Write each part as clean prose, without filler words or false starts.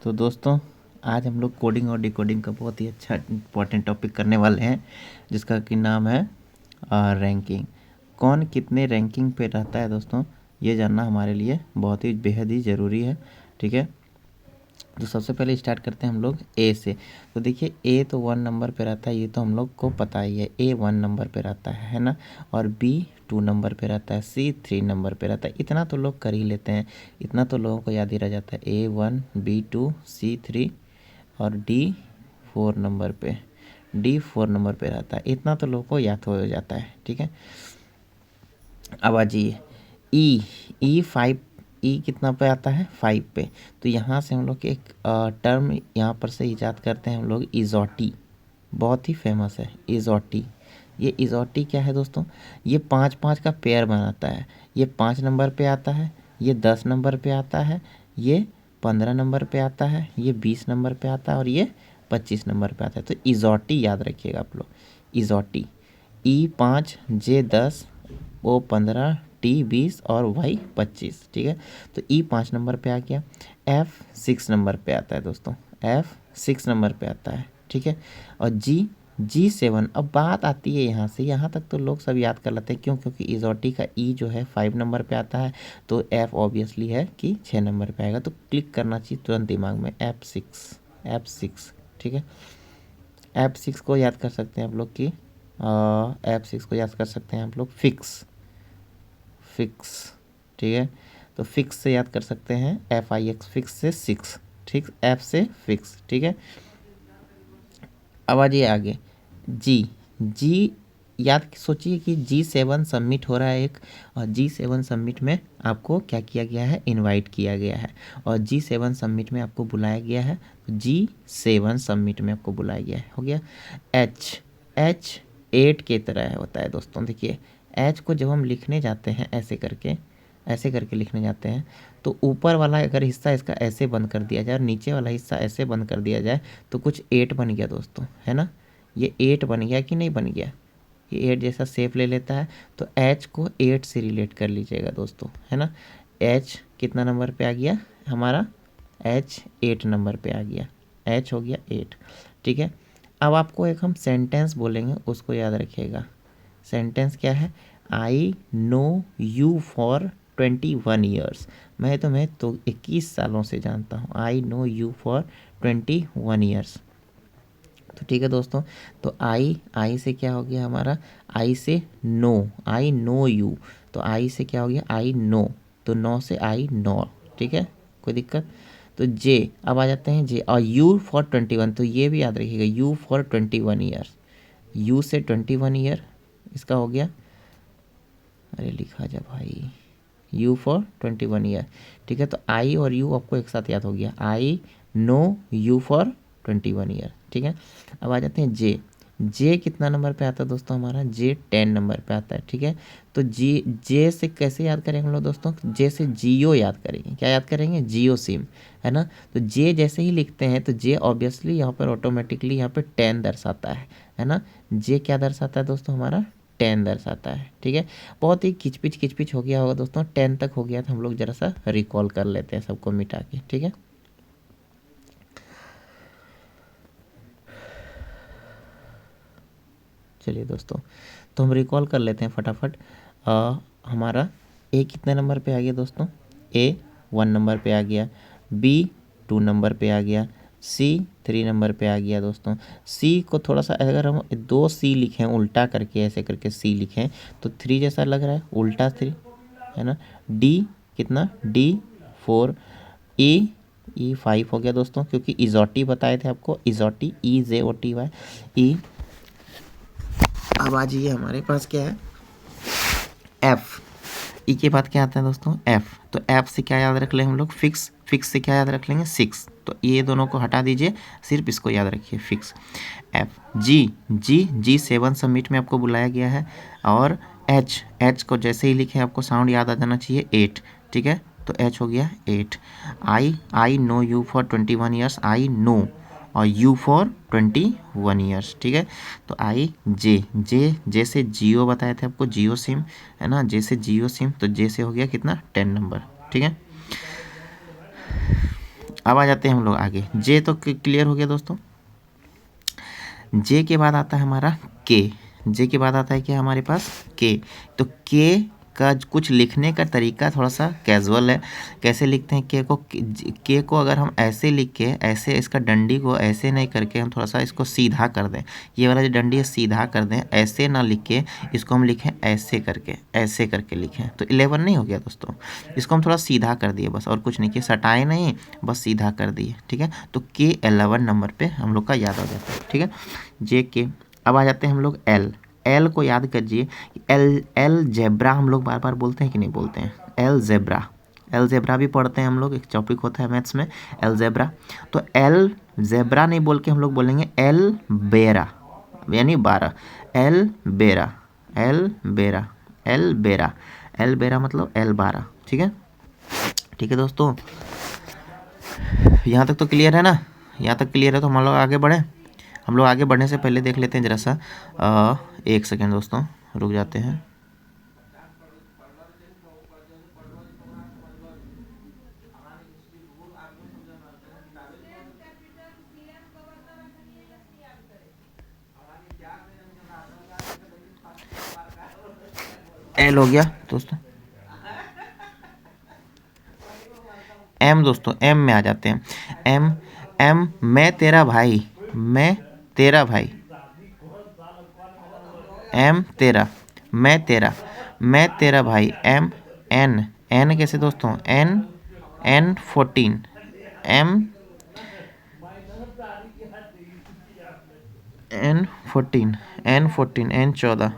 तो दोस्तों आज हम लोग कोडिंग और डिकोडिंग का बहुत ही अच्छा इंपॉर्टेंट टॉपिक करने वाले हैं, जिसका कि नाम है रैंकिंग। कौन कितने रैंकिंग पे रहता है दोस्तों, ये जानना हमारे लिए बहुत ही बेहद ही ज़रूरी है। ठीक है, तो सबसे पहले स्टार्ट करते हैं हम लोग ए से। तो देखिए ए तो 1 नंबर पे रहता है, ये तो हम लोग को पता ही है। ए 1 नंबर पे रहता है ना। और बी 2 नंबर पे रहता है, सी 3 नंबर पे रहता है। इतना तो लोग कर ही लेते हैं, इतना तो लोगों को याद ही रह जाता है। ए 1, बी 2, सी 3 और डी 4 नंबर पे, डी 4 नंबर पे रहता है। इतना तो लोगों को याद हो जाता है। ठीक है, अब आ जाइए ई 5। ई कितना पे आता है? 5 पे। तो यहाँ से हम लोग एक टर्म यहाँ पर से ईजाद करते हैं हम लोग, इजोटी। बहुत ही फेमस है इजोटी। ये इजोटी क्या है दोस्तों? ये 5-5 का पेयर बनाता है। ये 5 नंबर पे आता है, ये 10 नंबर पे आता है, ये 15 नंबर पे आता है, ये 20 नंबर पे आता है और ये 25 नंबर पे आता है। तो इजोटी याद रखिएगा आप लोग, इजोटी। ई 5, जे 10, ओ 15, टी 20 और वाई 25। ठीक है, तो ई 5 नंबर पे आ गया। एफ 6 नंबर पे आता है दोस्तों, एफ 6 नंबर पे आता है। ठीक है, और जी 7। अब बात आती है यहाँ से, यहाँ तक तो लोग सब याद कर लेते हैं। क्यों? क्योंकि इजोटी का ई जो है 5 नंबर पे आता है, तो एफ ऑब्वियसली है कि 6 नंबर पे आएगा। तो क्लिक करना चाहिए तुरंत दिमाग में, F6। ठीक है, F6 को याद कर सकते हैं आप लोग कि F6 को याद कर सकते हैं आप लोग फिक्स। ठीक है, तो फिक्स से याद कर सकते हैं, FIX, फिक्स से 6। ठीक, F से फिक्स। ठीक है, अब आ जाइए आगे। जी याद सोचिए कि G7 सबमिट हो रहा है एक, और G7 सबमिट में आपको क्या किया गया है? इनवाइट किया गया है, और G7 सबमिट में आपको बुलाया गया है। तो G7 सबमिट में आपको बुलाया गया है, हो गया। H 8 की तरह होता है दोस्तों। देखिए H को जब हम लिखने जाते हैं ऐसे करके लिखने जाते हैं, तो ऊपर वाला अगर हिस्सा इसका ऐसे बंद कर दिया जाए और नीचे वाला हिस्सा ऐसे बंद कर दिया जाए, तो कुछ 8 बन गया दोस्तों, है ना। ये 8 बन गया कि नहीं बन गया? ये 8 जैसा शेप ले लेता है। तो H को 8 से रिलेट कर लीजिएगा दोस्तों, है ना। H कितना नंबर पे आ गया हमारा? H 8 नंबर पे आ गया, H हो गया 8। ठीक है, अब आपको एक हम सेंटेंस बोलेंगे, उसको याद रखिएगा। सेंटेंस क्या है? I know you for 21 years. मैं तुम्हें तो 21 सालों से जानता हूँ। I know you for 21 years. तो ठीक है दोस्तों, तो आई से क्या हो गया हमारा? आई से नो, आई नो यू। तो आई से क्या हो गया? I know. तो नो से आई नो। ठीक है, कोई दिक्कत? तो जे, अब आ जाते हैं जे। और यू फॉर 21, तो ये भी याद रखिएगा, यू फॉर 21 ईयर। यू से 21 ईयर इसका हो गया। अरे लिखा जा भाई, यू फॉर 21 ईयर। ठीक है, तो आई और यू आपको एक साथ याद हो गया, I know you for 21 year. ठीक है, अब आ जाते हैं जे। जे कितना नंबर पे आता है दोस्तों हमारा? जे 10 नंबर पे आता है। ठीक है, तो जे से कैसे याद करेंगे हम लोग दोस्तों? जे से जियो याद करेंगे। क्या याद करेंगे? जियो सिम, है ना। तो जे जैसे ही लिखते हैं तो जे ऑब्वियसली यहाँ पर ऑटोमेटिकली यहाँ पे 10 दर्शाता है ना। जे क्या दर्शाता है दोस्तों हमारा? 10 दर्शाता है। ठीक है, बहुत ही किचपिच हो गया होगा दोस्तों, 10 तक हो गया था। हम लोग ज़रा सा रिकॉल कर लेते हैं सबको मिटा के। ठीक है, चलिए दोस्तों, तो हम रिकॉल कर लेते हैं फटाफट। हमारा ए कितने नंबर पे आ गया दोस्तों? ए 1 नंबर पे आ गया, बी 2 नंबर पे आ गया, सी 3 नंबर पे आ गया दोस्तों। सी को थोड़ा सा अगर हम 2 सी लिखें उल्टा करके, ऐसे करके सी लिखें तो 3 जैसा लग रहा है, उल्टा 3, है ना। डी कितना? डी 4। ई 5 हो गया दोस्तों, क्योंकि इजोटी बताए थे आपको, इजोटी, EJOTY। ई, अब आ जाइए हमारे पास क्या है? एफ। ई के बाद क्या आता है दोस्तों? एफ। तो एफ से क्या याद रख लें हम लोग? फिक्स। फिक्स से क्या याद रख लेंगे? 6। तो ये दोनों को हटा दीजिए, सिर्फ इसको याद रखिए, फिक्स। एफ। जी 7 सबमिट में आपको बुलाया गया है। और एच को जैसे ही लिखे आपको साउंड याद आ जाना चाहिए, 8। ठीक है, तो एच हो गया 8। I know you for 21 years, I know, और यू फॉर 21 ईयर्स। ठीक है, तो आई जे से जियो बताए थे आपको, जियो सिम, है ना। जे से जियो सिम, तो जे से हो गया कितना? 10 नंबर। ठीक है, अब आ जाते हैं हम लोग आगे। जे तो क्लियर हो गया दोस्तों। जे के बाद आता है हमारा के। जे के बाद आता है क्या हमारे पास, के। तो के का कुछ लिखने का तरीका थोड़ा सा कैजुअल है। कैसे लिखते हैं के को अगर हम ऐसे लिख के, ऐसे इसका डंडी को ऐसे नहीं करके हम थोड़ा सा इसको सीधा कर दें, ये वाला जो डंडी है सीधा कर दें, ऐसे ना लिख के इसको हम लिखें ऐसे करके लिखें, तो 11 नहीं हो गया दोस्तों। इसको हम थोड़ा सीधा कर दिए बस, और कुछ नहीं किया, सटाए नहीं, बस सीधा कर दिए, ठीक है। तो के 11 नंबर पे हम लोग का याद आ जाता है, ठीक है, जे के। अब आ जाते हैं हम लोग एल। एल को याद करिए, एल जेब्रा हम लोग बार बार बोलते हैं कि नहीं बोलते हैं, एल जेब्रा भी पढ़ते हैं हम लोग, एक टॉपिक होता है मैथ्स में एल जेब्रा। तो एल जेब्रा नहीं बोल के हम लोग बोलेंगे एल बेरा, यानी 12, एल बेरा मतलब एल 12, ठीक है। ठीक है दोस्तों, यहाँ तक तो क्लियर है ना, यहाँ तक क्लियर है तो हम लोग आगे बढ़ें। हम लोग आगे बढ़ने से पहले देख लेते हैं जरा सा, 1 सेकेंड दोस्तों रुक जाते हैं। एल हो गया दोस्तों। एम दोस्तों, एम में आ जाते हैं। एम मैं तेरा भाई, एम तेरा, मैं तेरा भाई। एम एन कैसे दोस्तों, एन 14, एन 14।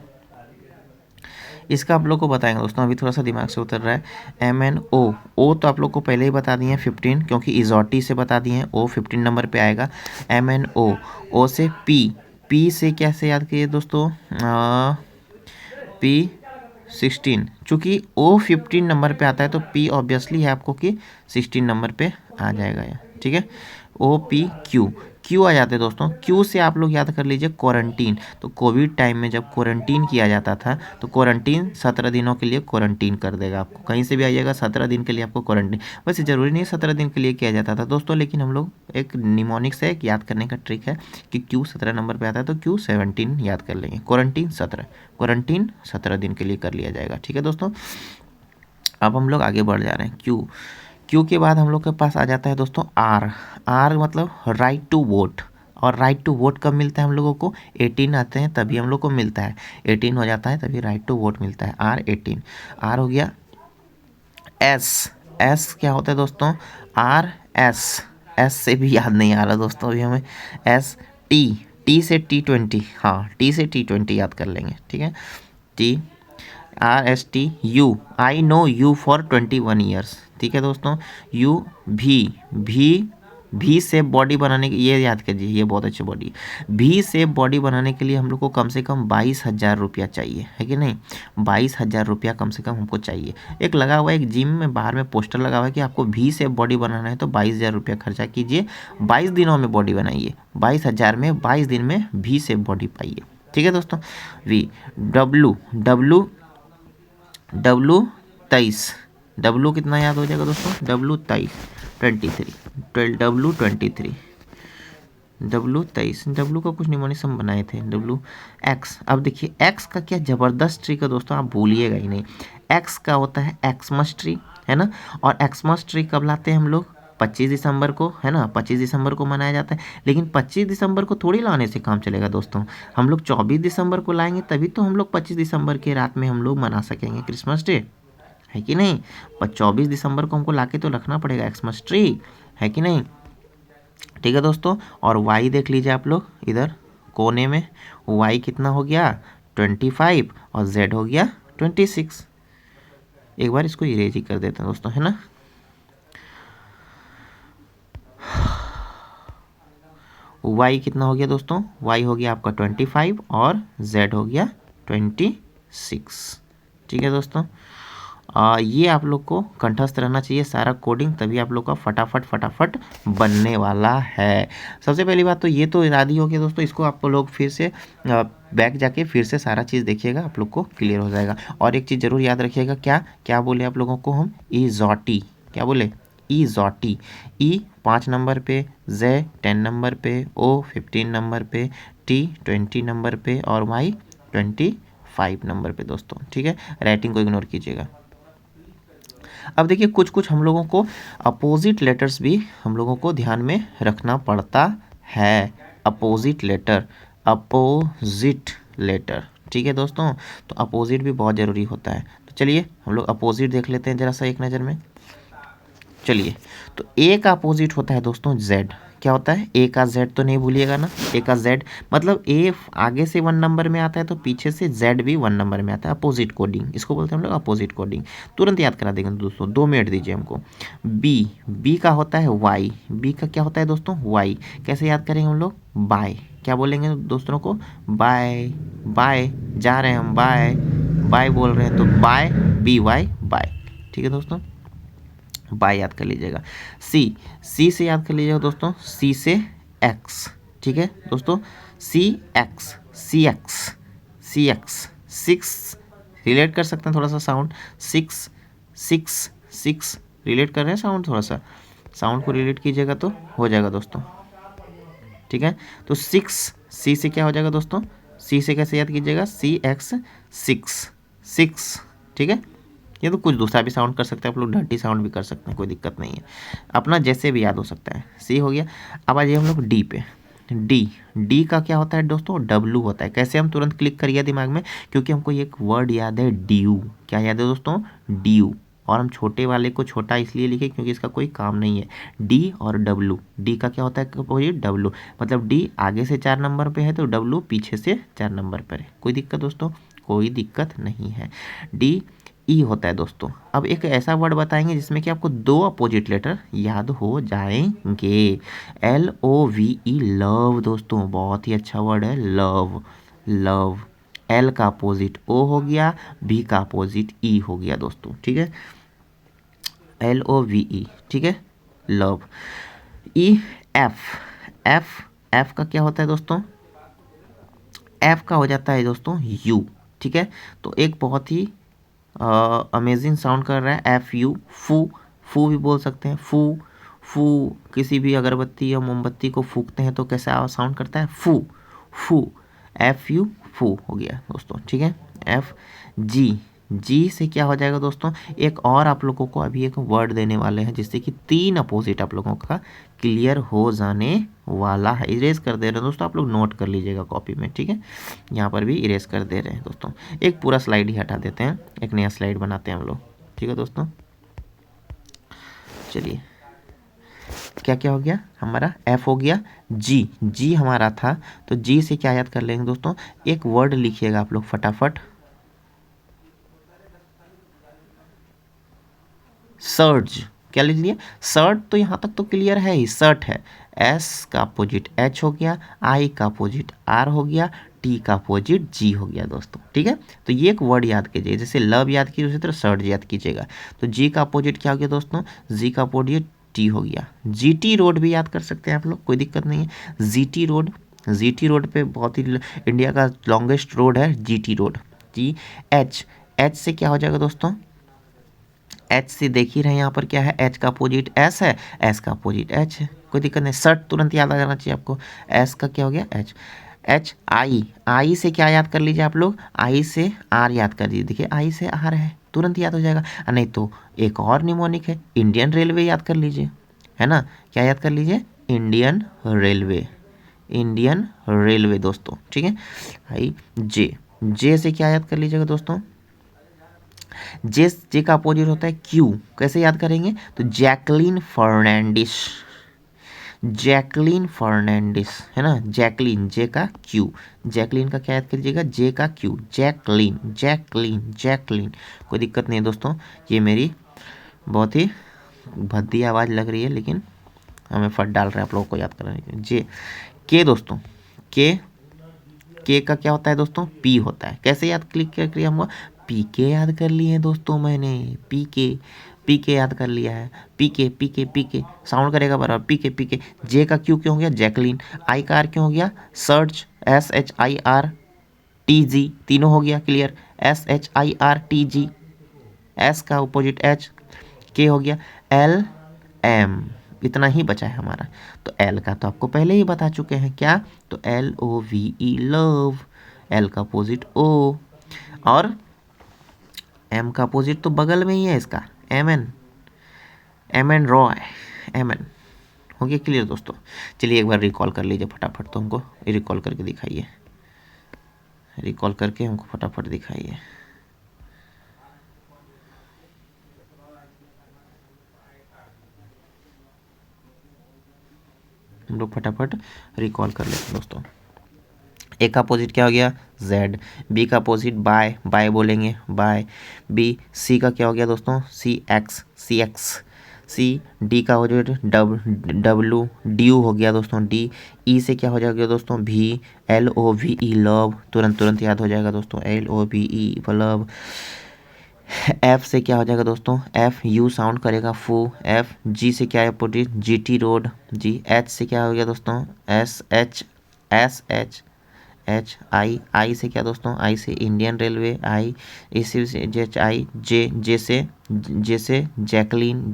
इसका आप लोग को बताएंगे दोस्तों, अभी थोड़ा सा दिमाग से उतर रहा है। MNO तो आप लोग को पहले ही बता दिए हैं 15, क्योंकि इजोटी से बता दिए हैं, O 15 नंबर पे आएगा। MNO, O से P से कैसे याद किए दोस्तों, P 16, चूँकि O 15 नंबर पे आता है तो P ऑब्वियसली है आपको कि 16 नंबर पे आ जाएगा ये, ठीक है। OPQ आ जाते हैं दोस्तों। क्यू से आप लोग याद कर लीजिए क्वारंटीन। तो कोविड टाइम में जब क्वारंटीन किया जाता था तो क्वारंटीन 17 दिनों के लिए क्वारंटीन कर देगा आपको, कहीं से भी आइएगा 17 दिन के लिए आपको क्वारंटीन। वैसे ज़रूरी नहीं 17 दिन के लिए किया जाता था दोस्तों, लेकिन हम लोग एक निमोनिक्स है, एक याद करने का ट्रिक है कि क्यू 17 नंबर पर आता है तो क्यू 17 याद कर लेंगे। क्वारंटीन 17 दिन के लिए कर लिया जाएगा, ठीक है दोस्तों। अब हम लोग आगे बढ़ जा रहे हैं। क्यू के बाद हम लोग के पास आ जाता है दोस्तों आर मतलब राइट टू वोट। और राइट टू वोट कब मिलता है हम लोगों को, 18 आते हैं तभी हम लोग को मिलता है, 18 हो जाता है तभी राइट टू वोट मिलता है। आर 18, आर हो गया। एस क्या होता है दोस्तों, आर एस से भी याद नहीं आ रहा दोस्तों अभी हमें। एस टी से T20, हाँ टी से T20 याद कर लेंगे, ठीक है। RST you, I know you for 21 years, ठीक है दोस्तों। यू भी से बॉडी बनाने के, ये याद कीजिए, ये बहुत अच्छी बॉडी। भी से बॉडी बनाने के लिए हम लोग को कम से कम 22,000 रुपया चाहिए, है कि नहीं। 22,000 रुपया कम से कम हमको चाहिए। एक लगा हुआ है, एक जिम में बाहर में पोस्टर लगा हुआ है कि आपको भी से बॉडी बनाना है तो 22,000 रुपया खर्चा कीजिए, 22 दिनों में बॉडी बनाइए, 22,000 में 22 दिन में भी से बॉडी पाइए, ठीक है दोस्तों। W 23, कितना याद हो जाएगा दोस्तों, W 23, W का कुछ निमोनिक्स हम बनाए थे। X, अब देखिए X का क्या ज़बरदस्त ट्रिक है दोस्तों, आप भूलिएगा ही नहीं। X का होता है एक्समस ट्री, है ना। और एक्समस ट्री कब लाते हैं हम लोग, 25 दिसंबर को, है ना। 25 दिसंबर को मनाया जाता है, लेकिन 25 दिसंबर को थोड़ी लाने से काम चलेगा दोस्तों। हम लोग 24 दिसंबर को लाएंगे, तभी तो हम लोग 25 दिसंबर के रात में हम लोग मना सकेंगे क्रिसमस डे, है कि नहीं। पर 24 दिसंबर को हमको लाके तो रखना पड़ेगा एक्समस ट्री, है कि नहीं, ठीक है दोस्तों। और Y देख लीजिए आप लोग इधर कोने में, Y कितना हो गया 25 और Z हो गया 26। एक बार इसको इरेज ही कर देते हैं दोस्तों, है ना। Y कितना हो गया दोस्तों, Y हो गया आपका 25 और Z हो गया 26, ठीक है दोस्तों। ये आप लोग को कंठस्थ रहना चाहिए सारा कोडिंग, तभी आप लोग का फटाफट बनने वाला है। सबसे पहली बात तो ये तो याद ही हो गया दोस्तों, इसको आप लोग फिर से बैक जाके फिर से सारा चीज़ देखिएगा, आप लोग को क्लियर हो जाएगा। और एक चीज़ ज़रूर याद रखिएगा, क्या बोले आप लोगों को हम, ईजॉटी, क्या बोले, ईजॉटी। ई 5 नंबर पे, Z 10 नंबर पे, O 15 नंबर पे, T 20 नंबर पे और Y 25 नंबर पे दोस्तों। ठीक है, राइटिंग को इग्नोर कीजिएगा। अब देखिए कुछ कुछ हम लोगों को अपोजिट लेटर्स भी हम लोगों को ध्यान में रखना पड़ता है। अपोजिट लेटर, अपोजिट लेटर, ठीक है दोस्तों, तो अपोजिट भी बहुत ज़रूरी होता है। तो चलिए हम लोग अपोजिट देख लेते हैं ज़रा सा एक नज़र में। चलिए, तो ए का अपोजिट होता है दोस्तों जेड। क्या होता है? ए का जेड तो नहीं भूलिएगा ना, ए का जेड मतलब ए आगे से 1 नंबर में आता है तो पीछे से जेड भी 1 नंबर में आता है। अपोजिट कोडिंग इसको बोलते हैं हम लोग, अपोजिट कोडिंग। तुरंत याद करा देंगे दोस्तों, 2 मिनट दीजिए हमको। बी, बी का होता है वाई। बी का क्या होता है दोस्तों? वाई। कैसे याद करेंगे हम लोग? बाय। क्या बोलेंगे दोस्तों को? बाय, बाय, जा रहे हैं हम, बाय, बाय बोल रहे हैं तो बाय, बी वाई बाय। ठीक है दोस्तों, बाय याद कर लीजिएगा। सी, सी से याद कर लीजिएगा दोस्तों, सी से एक्स। ठीक है दोस्तों, सी एक्स, सी एक्स, सी एक्स, 6 रिलेट कर सकते हैं थोड़ा सा साउंड, 6 6 6 रिलेट कर रहे हैं साउंड, थोड़ा सा साउंड को रिलेट कीजिएगा तो हो जाएगा दोस्तों। ठीक है, तो 6 सी से क्या हो जाएगा दोस्तों? सी से कैसे याद कीजिएगा? सी एक्स 6 6। ठीक है, ये तो कुछ दूसरा भी साउंड कर सकते हैं आप लोग, डर्टी साउंड भी कर सकते हैं, कोई दिक्कत नहीं है, अपना जैसे भी याद हो सकता है। सी हो गया। अब आ जाइए हम लोग डी पे। डी, डी का क्या होता है दोस्तों? डब्लू होता है। कैसे? हम तुरंत क्लिक करिए दिमाग में, क्योंकि हमको एक वर्ड याद है ड्यू। क्या याद है दोस्तों? ड्यू। और हम छोटे वाले को छोटा इसलिए लिखे क्योंकि इसका कोई काम नहीं है। डी और डब्लू, डी का क्या होता है अपोजिट? डब्लू। मतलब डी आगे से 4 नंबर पे है तो डब्लू पीछे से 4 नंबर पर है। कोई दिक्कत दोस्तों? कोई दिक्कत नहीं है। डी ई होता है दोस्तों। अब एक ऐसा वर्ड बताएंगे जिसमें कि आपको 2 अपोजिट लेटर याद हो जाएंगे। LOVE, लव दोस्तों, बहुत ही अच्छा वर्ड है लव। लव, एल का अपोजिट O हो गया, B का अपोजिट E हो गया दोस्तों। ठीक है, LOVE। ठीक है, love. E, F, F, F का क्या होता है दोस्तों? एफ का हो जाता है दोस्तों यू। ठीक है, तो एक बहुत ही अमेजिंग साउंड कर रहा है एफ यू। फू, फू भी बोल सकते हैं, फू। फू, किसी भी अगरबत्ती या मोमबत्ती को फूकते हैं तो कैसा साउंड करता है? फू, फू, एफ यू, फू हो गया दोस्तों। ठीक है, एफ। जी, जी से क्या हो जाएगा दोस्तों? एक और आप लोगों को अभी एक वर्ड देने वाले हैं जिससे कि 3 अपोजिट आप लोगों का क्लियर हो जाने वाला है। इरेज कर दे रहे हैं दोस्तों, आप लोग नोट कर लीजिएगा कॉपी में। ठीक है, यहाँ पर भी इरेज कर दे रहे हैं दोस्तों। एक पूरा स्लाइड ही हटा देते हैं, एक नया स्लाइड बनाते हैं हम लोग। ठीक है दोस्तों, चलिए क्या क्या हो गया हमारा? एफ हो गया। जी, जी हमारा था, तो जी से क्या याद कर लेंगे दोस्तों? एक वर्ड लिखिएगा आप लोग फटाफट, सर्ज। क्या लिख लिया? सर्ट, तो यहाँ तक तो क्लियर है ही, सर्ट है। एस का अपोजिट एच हो गया, आई का अपोजिट आर हो गया, टी का अपोजिट जी हो गया दोस्तों। ठीक है, तो ये एक वर्ड याद कीजिए, जैसे लव याद कीजिए उसी तरह सर्ट याद कीजिएगा। तो जी का अपोजिट क्या हो गया दोस्तों? जी का अपोजिट टी हो गया। जीटी रोड भी याद कर सकते हैं आप लोग, कोई दिक्कत नहीं है। जीटी रोड, जीटी रोड पे बहुत ही इंडिया का लॉन्गेस्ट रोड है जीटी रोड। जी, एच, एच से क्या हो जाएगा दोस्तों? एच से देख ही रहे हैं यहाँ पर क्या है? एच का अपोजिट एस है, एस का अपोजिट एच है, कोई दिक्कत नहीं। सर्ट तुरंत याद आ जाना चाहिए आपको। एस का क्या हो गया? एच। एच, आई, आई से क्या याद कर लीजिए आप लोग? आई से आर याद कर दीजिए। देखिए आई से आर है, तुरंत याद हो जाएगा। नहीं तो एक और निमोनिक है, इंडियन रेलवे याद कर लीजिए, है ना? क्या याद कर लीजिए? इंडियन रेलवे, इंडियन रेलवे दोस्तों। ठीक है, आई। जे, जे से क्या याद कर लीजिएगा दोस्तों? जे, जे का अपोजिट होता है क्यू। कैसे याद करेंगे? तो जैकलीन फर्नांडिस, जैकलीन फर्नांडिस, है ना? जैकलीन, जे का क्यू, जैकलीन का क्या याद करिएगा? जे का क्यू, जैकलीन, जैकलीन, जैकलीन। कोई दिक्कत नहीं है दोस्तों, ये मेरी बहुत ही भद्दी आवाज़ लग रही है लेकिन हमें फट डाल रहे हैं आप लोगों को याद कराने के लिए। जे, के दोस्तों, के, के का क्या होता है दोस्तों? पी होता है। कैसे याद क्लिक किया हमको? पी के याद कर लिए हैं दोस्तों मैंने, पी के, पी के याद कर लिया है। पी के, पी के, पी के साउंड करेगा बराबर, पी के, पी के। जे का क्यू क्यों हो गया? जैकलीन। आई का आर क्यों हो गया? Search, S H I R T G, तीनों हो गया clear. S H I R T G, S का अपोजिट एच, के हो गया। एल एम, इतना ही बचा है हमारा। तो एल का तो आपको पहले ही बता चुके हैं क्या, तो LOVE लव, एल का अपोजिट ओ, और एम का अपोजिट तो बगल में ही है इसका, M N Roy, M N. हो गया क्लियर दोस्तों। चलिए एक बार रिकॉल कर लीजिए फटाफट, तो हमको रिकॉल करके दिखाइए, रिकॉल करके हमको फटाफट दिखाइए। हम लोग फटाफट रिकॉल कर लेते हैं दोस्तों। ए का अपोजिट क्या हो गया, जेड। बी का अपोजिट बाय, बाय बोलेंगे, बाय बी। सी का क्या हो गया दोस्तों, सी एक्स, सी एक्स। सी डी का हो जाएगा डब्लू, ड्यू हो गया दोस्तों, डी। ई से क्या हो जाएगा दोस्तों, भी, LOVE लव, तुरंत तुरंत याद हो जाएगा दोस्तों, LOVE लव। एफ से क्या हो जाएगा दोस्तों, एफ, यू साउंड करेगा फू, एफ। जी से क्या है अपोजिट, GT रोड, जी। एच से क्या हो गया दोस्तों, एस एच आई से क्या दोस्तों, आई से इंडियन रेलवे, आई। इसी से आई, जे से जैकलीन,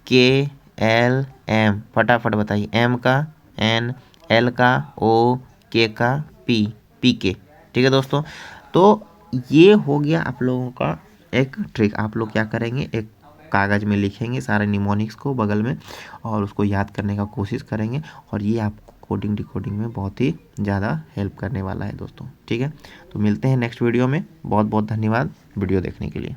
KLM, फटाफट बताइए, एम का N, L का O, K का P के। ठीक है दोस्तों, तो ये हो गया आप लोगों का एक ट्रिक। आप लोग क्या करेंगे, एक कागज़ में लिखेंगे सारे निमोनिक्स को बगल में, और उसको याद करने का कोशिश करेंगे, और ये आपको कोडिंग डिकोडिंग में बहुत ही ज़्यादा हेल्प करने वाला है दोस्तों। ठीक है, तो मिलते हैं नेक्स्ट वीडियो में। बहुत बहुत धन्यवाद वीडियो देखने के लिए।